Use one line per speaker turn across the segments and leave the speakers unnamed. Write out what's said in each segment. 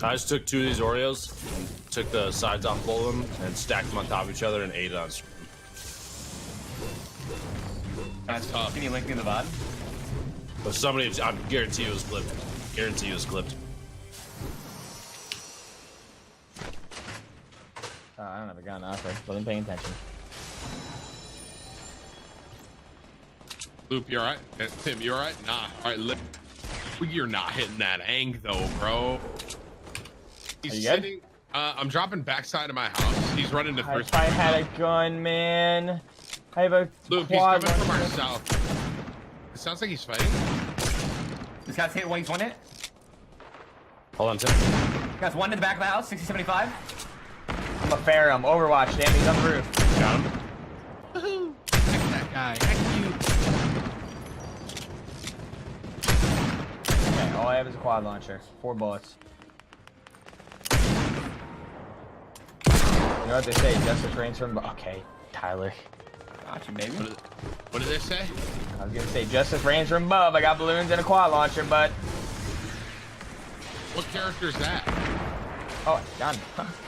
I just took 2 of these Oreos, and took the sides off both of them, and stacked them on top of each other and ate it on stream.
That's tough. Can you link me in the VOD?
But somebody, I guarantee it was clipped. Guarantee it was clipped.
I don't have a gun. Okay, wasn't paying attention.
Loop, you alright? Tim, you alright? Nah. Alright, you're not hitting that ang though, bro. He's sitting. I'm dropping backside of my house. He's running to first.
If I had a gun, man. I have a
Loop, he's
quad
coming from our
launcher.
south. It sounds like he's fighting.
This guy's hit one, he's won it.
Hold on, Tim.
Guys, one in the back of the house, 60-75.
I'm a Pharah. Overwatch. Damn, he's on the roof.
Got him.
Woohoo! Heck that guy. Heck you.
Okay, all I have is a quad launcher. 4 bullets. You know what they say? Justice reigns from. Okay, Tyler.
Got you, baby.
What did they say?
I was gonna say justice reigns from above. I got balloons and a quad launcher, but.
What character is that?
Oh, done.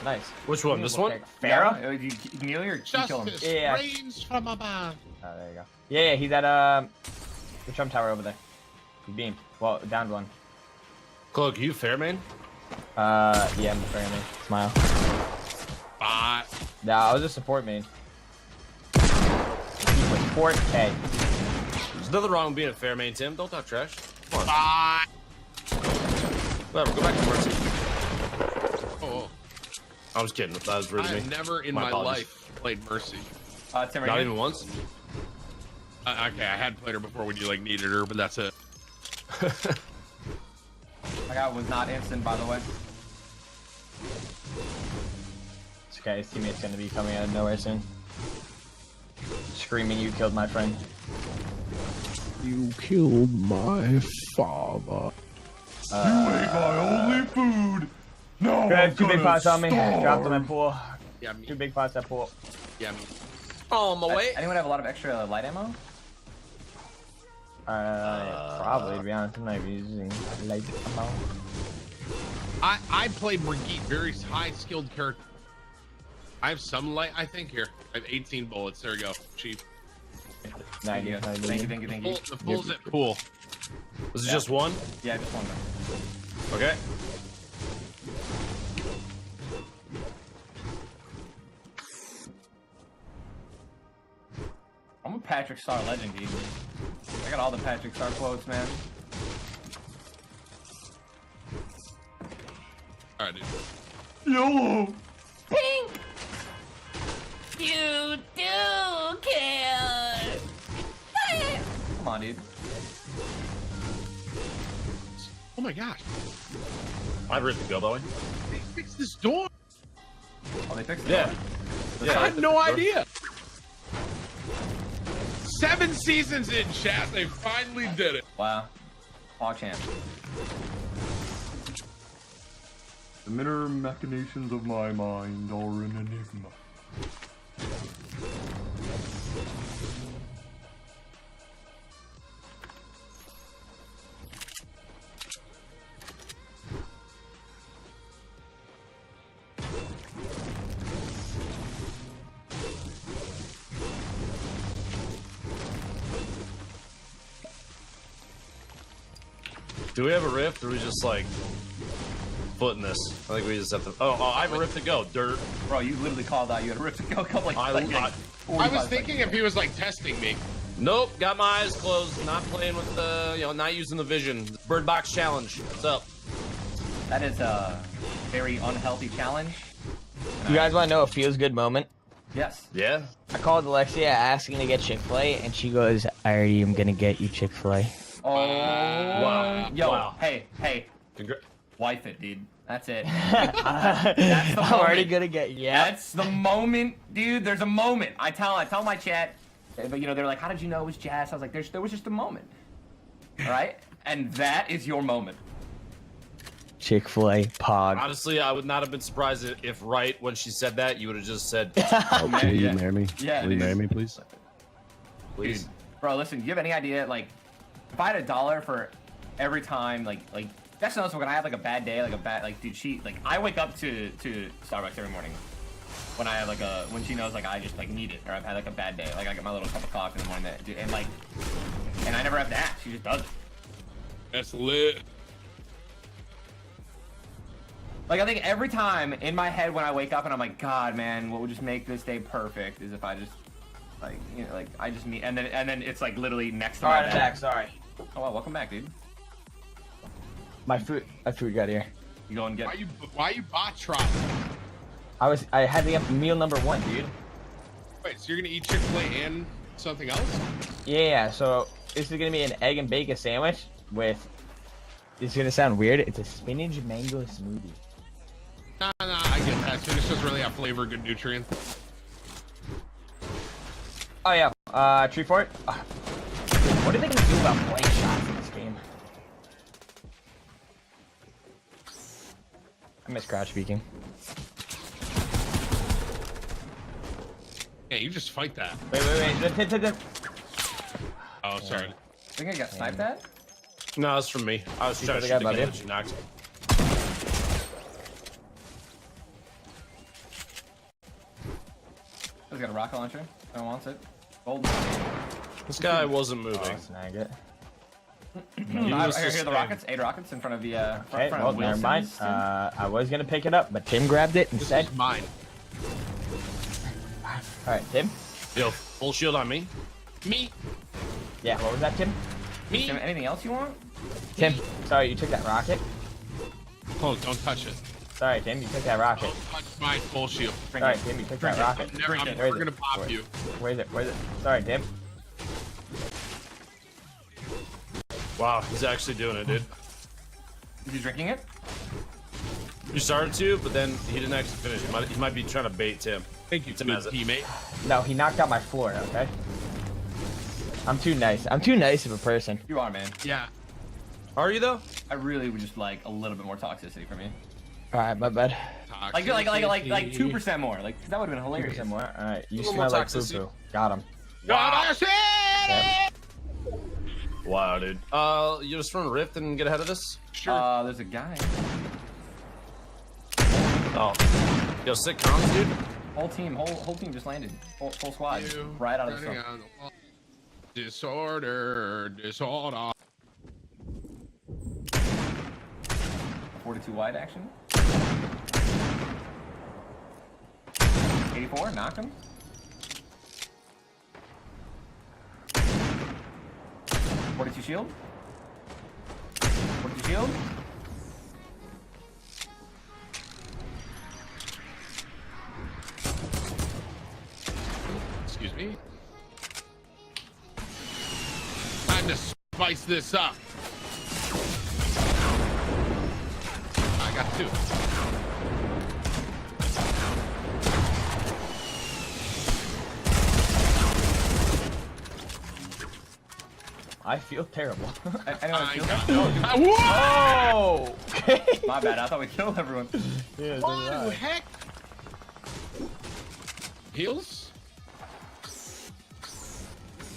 Nice.
Which one? This one?
Pharah?
Yeah, you can heal or you kill him.
Justice
Yeah.
reigns from above.
Oh, there you go. Yeah, he's at the Trump Tower over there. He beamed. Well, downed one.
Cloak, you fair main?
Yeah, I'm a Pharah main. Smile.
Bot.
Nah, I was a support main. Support. Hey.
There's nothing wrong with being a fair main, Tim. Don't talk trash. Come on.
Bot.
Whatever, go back to Mercy.
Oh,
I was kidding. That was rude
I
of me.
have never in my
apologies.
life played Mercy.
Tim, right
Not
here.
even once?
Okay, I had played her before when you like needed her, but that's it.
My guy was not instant, by the way.
This guy's teammate's gonna be coming out of nowhere soon. Screaming, you killed my friend.
You killed my father.
You ate my only food. No,
Go ahead,
I'm
2 big
gonna
pots on me. Dropped them in
starve.
pool.
Yeah, me.
2 big pots at pool.
Yeah, me.
Oh, my way.
Anyone have a lot of extra light ammo?
Probably, to be honest. I'm not even using light ammo.
I play Brigitte, very high skilled character. I have some light, I think here. I have 18 bullets. There we go. Chief.
Thank you. Thank you, thank you, thank you.
The full's at pool.
Was it just one?
Yeah, just one more.
Okay.
I'm a Patrick Star legend, dude. I got all the Patrick Star quotes, man.
Alright, dude.
YOLO.
Pink! You do care! Come on, dude.
Oh my gosh.
I've ripped the go, by the way.
They fixed this door.
Oh, they fixed it.
Yeah. Yeah,
I had no idea. 7 seasons in, chat. They finally did it.
Wow. Hog champ.
The inner machinations of my mind are an enigma.
Do we have a rift, or we just like footing this? I think we just have to. Oh, I have a rift to go. Dirt.
Bro, you literally called out you had a rift to go a couple like,
I
I was thinking if he was like testing me.
Nope. Got my eyes closed. Not playing with the, not using the vision. Bird box challenge. What's up?
That is a very unhealthy challenge.
You guys want to know a feels good moment?
Yes.
Yeah.
I called Alexia asking to get Chick-fil-A, and she goes, I already am gonna get you Chick-fil-A.
Oh.
Wow.
Yo,
Wow.
hey.
Congra-
Wife it, dude. That's it.
I'm
the
already
moment.
gonna get you. Yeah.
That's the moment, dude. There's a moment. I tell my chat, but they're like, how did you know it was Jazz? I was like, there was just a moment. All right? And that is your moment.
Chick-fil-A pog.
Honestly, I would not have been surprised if right when she said that, you would have just said,
Okay, will you
Yeah.
marry me?
Yeah,
Will you
dude.
marry me, please?
please.
Dude, bro, listen, do you have any idea, like, if I had $1 for every time, like That's noticeable when I have like a bad day, dude, I wake up to Starbucks every morning. When I have when she knows I just need it, or I've had a bad day, I get my little cup of coffee in the morning and I never have to ask, she just does it.
That's lit.
I think every time in my head when I wake up and I'm like, God, man, what would just make this day perfect is if I just, I just need, and then it's literally next to my bed.
Back, sorry.
Oh, well, welcome back, dude.
My food got here.
You go and get.
Why you bot trotting?
I had to get meal number 1, dude.
Wait, so you're gonna eat Chick-fil-A and something else?
Yeah, so this is gonna be an egg and bacon sandwich with. It's gonna sound weird. It's a spinach mango smoothie.
Nah, I get that. Spinach doesn't really have flavor, good nutrients.
Oh yeah, tree fort. What are they gonna do about blank shots in this game? I miss crouch speaking.
Yeah, you just fight that.
Wait. Tip.
Oh, sorry.
I think I got sniped at.
No, it's from me. I was trying to
the guy
shoot the
above
guy
you?
that you knocked.
He's got a rocket launcher. No one wants it. Gold.
This guy wasn't moving.
Oh, snag it.
I
was
hear the
sustained.
rockets. 8 rockets in front of the.
Okay,
front
well,
of
never mind.
Wilson's.
I was gonna pick it up, but Tim grabbed it
This
instead.
is mine.
All right, Tim.
Yo, full shield on me.
Me?
Yeah, what was that, Tim?
Me?
Tim, anything else you want?
Tim, sorry, you took that rocket.
Oh, don't touch it.
Sorry, Tim, you took that rocket.
Don't touch my full shield.
Sorry, Tim, you took that rocket.
I'm never
Where is
gonna
it?
pop you.
Where is it? Sorry, Tim.
Wow, he's actually doing it, dude.
Is he drinking it?
You started to, but then he didn't actually finish. He might be trying to bait Tim.
Thank you,
Tim
good
has it.
teammate.
No, he knocked out my floor. Okay. I'm too nice. I'm too nice of a person.
You are, man.
Yeah.
Are you though?
I really would just like a little bit more toxicity for me.
All right, my bad.
Like 2% more. Like that would have been hilarious.
Some more. All right, you
little
smell
more
like poo
toxicity.
poo. Got him.
Wow.
Yep.
Wow, dude. You just run Rift and get ahead of this?
Sure.
There's a guy.
Oh. Yo, sick comms, dude.
Whole team just landed. Full squad.
You
Right out of the
running
storm.
on the wall. Disorder.
42 wide action. 84, knock him. 42 shield. 42 shield.
Excuse me. Time to spice this up. I got 2.
I feel terrible.
Anyone
I
shield?
got
Oh,
Oh. Okay.
my bad. I thought we killed everyone.
Yeah,
What the heck? Heals?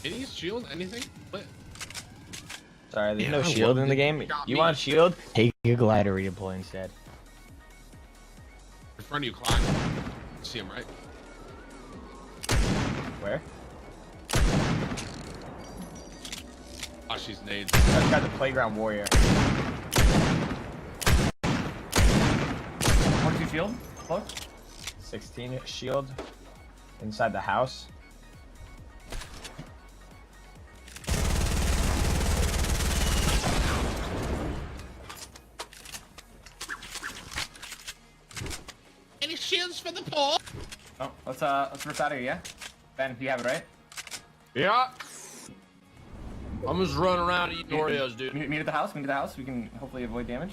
Any shield? Anything? What?
Sorry, there's
Yeah,
no
I
shield
want
in the
it.
game.
Got
You
me.
want shield? Take a glider redeploy instead.
In front of you, Clock. See him, right?
Where?
Oh, she's nades.
I've got the playground warrior.
42 shield. Close.
16 shield inside the house.
Any shields for the poor?
Oh, let's rip out of here, yeah? Ben, you have it, right?
Yeah. I'm just running around eating Oreos, dude.
Meet at the house. Meet at the house. We can hopefully avoid damage.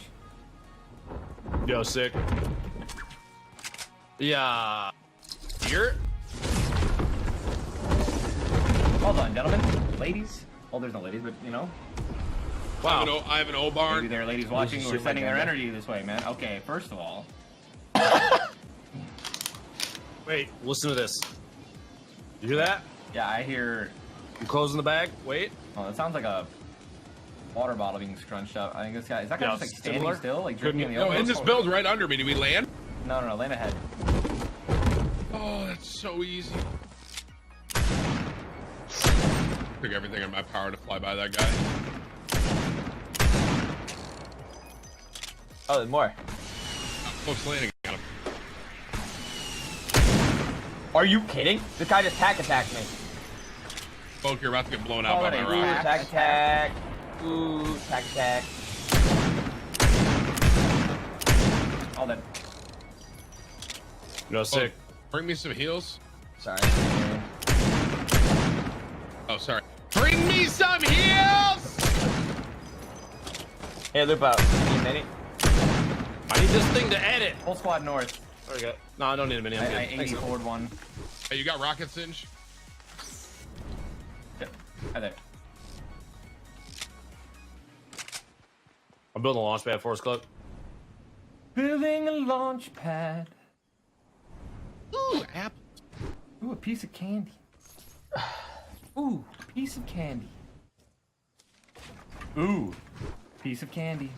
Yo, sick. Yeah. Here?
Well done, gentlemen. Ladies. Well, there's no ladies, but you know.
Wow.
I have an old
Maybe
barn.
there are ladies watching who are
shoot my
sending their
gun.
energy this way, man. Okay, first of all.
Wait, listen to this. You hear that?
Yeah, I hear.
I'm closing the bag. Wait.
Oh, that sounds like a. Water bottle being scrunched up. I think this guy is that guy
Yeah,
just like standing
similar.
still, like drinking in the
No,
open?
in this build right under me. Do we land?
No, land ahead.
Oh, that's so easy. Took everything in my power to fly by that guy.
Oh, there's more.
Close landing. Got him.
Are you kidding? This guy just attacked me.
Folk, you're about to get blown out by my
Oh,
Ooh,
rocket.
attack. Ooh, attack.
All that.
No, sick.
Bring me some heals.
Sorry.
Oh, sorry. Bring me some heals!
Hey, loop out. Need a mini?
I need this thing to edit.
Whole squad north.
Okay. No, I don't need a mini. I'm good.
I
Thanks.
80 forward one.
Hey, you got rocket singe?
Yep. Hi there.
I'm building a launch pad for us, Club.
Building a launch pad.
Ooh, apple.
Ooh, a piece of candy. Ooh, piece of candy. Ooh, piece of candy.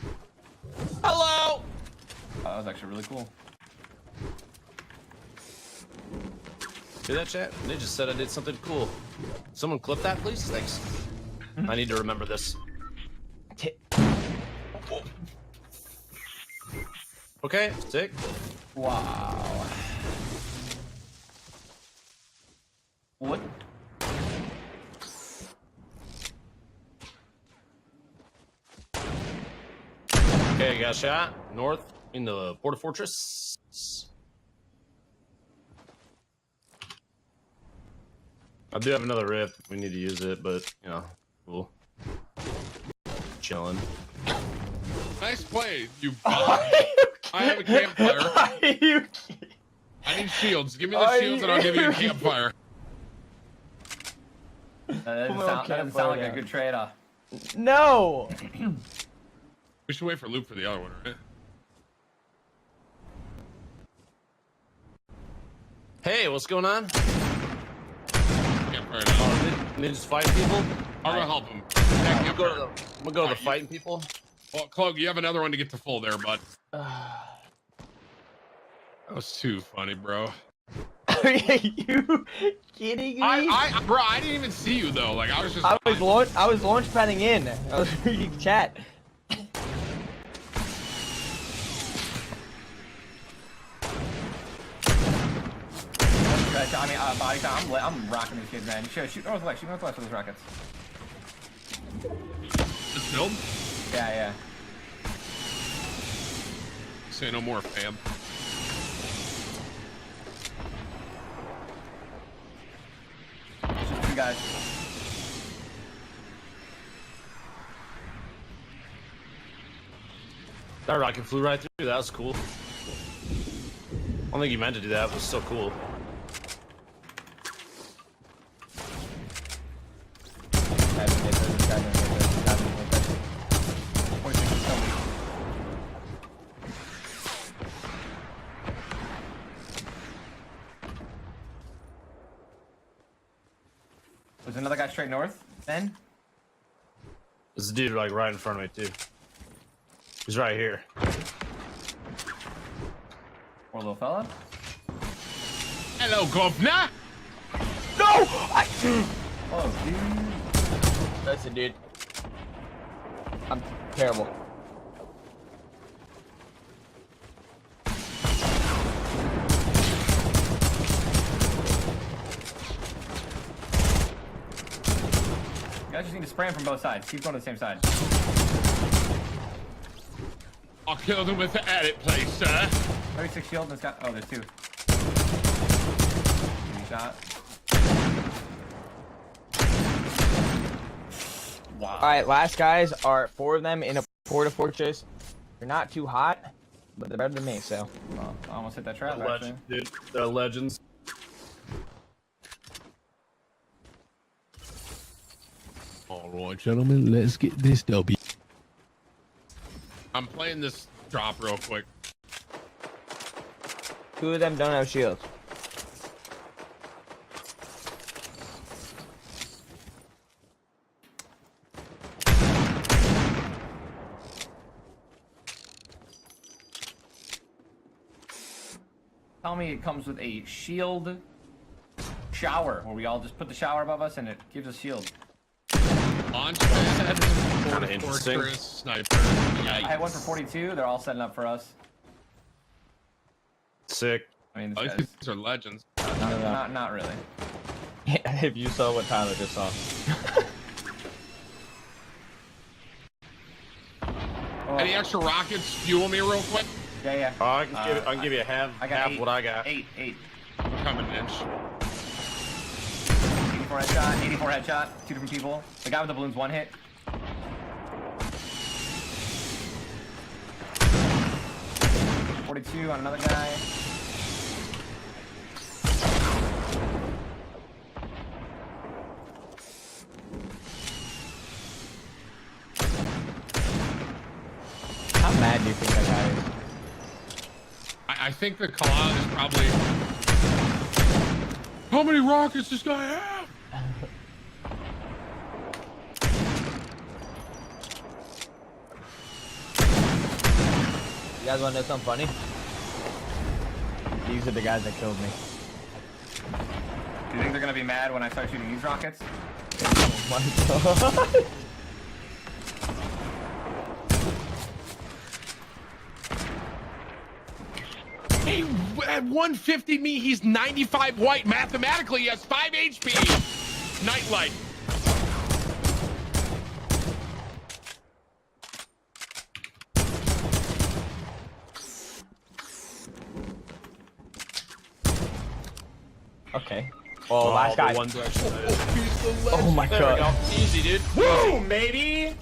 Hello.
Oh, that was actually really cool.
Hear that, chat? They just said I did something cool. Someone clip that, please. Thanks. I need to remember this. Okay, sick.
Wow. What?
Okay, got a shot north in the Porta Fortress. I do have another rift. We need to use it, but you know, cool. Chilling.
Nice play, you bot. I have a campfire.
Are you kidding?
I need shields. Give me the
Are
shields
you-
and I'll give you a campfire.
That
Come on,
doesn't
can't
sound
play
like a
that.
good trade-off.
No!
We should wait for Luke for the other one, right?
Hey, what's going on?
Campfire now.
They just fighting people?
I'm gonna help him.
I'm gonna go to the fighting people.
Well, Clog, you have another one to get to full there, bud. That was too funny, bro.
Are you kidding me?
Bro, I didn't even see you though. Like I was just.
I was launch padding in. I was reading chat.
I mean, body count. I'm rocking these kids, man. Shoot northwest. Shoot northwest with those rockets.
This build?
Yeah.
Say no more, fam.
It's just two guys.
That rocket flew right through. That was cool. I don't think you meant to do that. It was so cool.
There's another guy straight north, Ben.
There's a dude like right in front of me too. He's right here.
Poor little fella.
Hello, governor.
No!
Oh, dude.
Listen, dude. I'm terrible.
You guys just need to spray him from both sides. Keep going to the same side.
I killed him with the edit, please, sir.
36 shield. This guy. Oh, there's two. Shot. Wow.
Alright, last guys are 4 of them in a Porta Fortress. They're not too hot, but they're better than me, so.
Well, I almost hit that trap,
They're
actually.
legends, dude. They're legends.
All right, gentlemen, let's get this W.
I'm playing this drop real quick.
2 of them don't have shields.
Tell me it comes with a shield shower, where we all just put the shower above us and it gives us shield.
Launch pad,
Kinda interesting.
fortress, sniper.
I had one
Yikes.
for 42. They're all setting up for us.
Sick.
I mean,
I
this
think
guy's
these are legends.
not really.
If you saw what Tyler just saw.
Oh,
Any extra rockets? Fuel me real quick.
yeah.
I can give you half
I got
what I got.
Eight.
I'm coming, Inch.
84 headshot. 84 headshot. 2 different people. The guy with the balloons 1 hit. $42 on another guy.
How mad do you think that guy is?
I think the call out is probably. How many rockets does this guy have?
You guys want to know something funny? These are the guys that killed me.
Do you think they're gonna be mad when I start shooting these rockets?
Oh my god.
Hey, at 150 me, he's 95 white. Mathematically, he has 5 HP. Nightlight.
Okay. Oh, last
the
guy.
one direction.
Oh my
There we
god.
go. Easy, dude.
Boom, baby!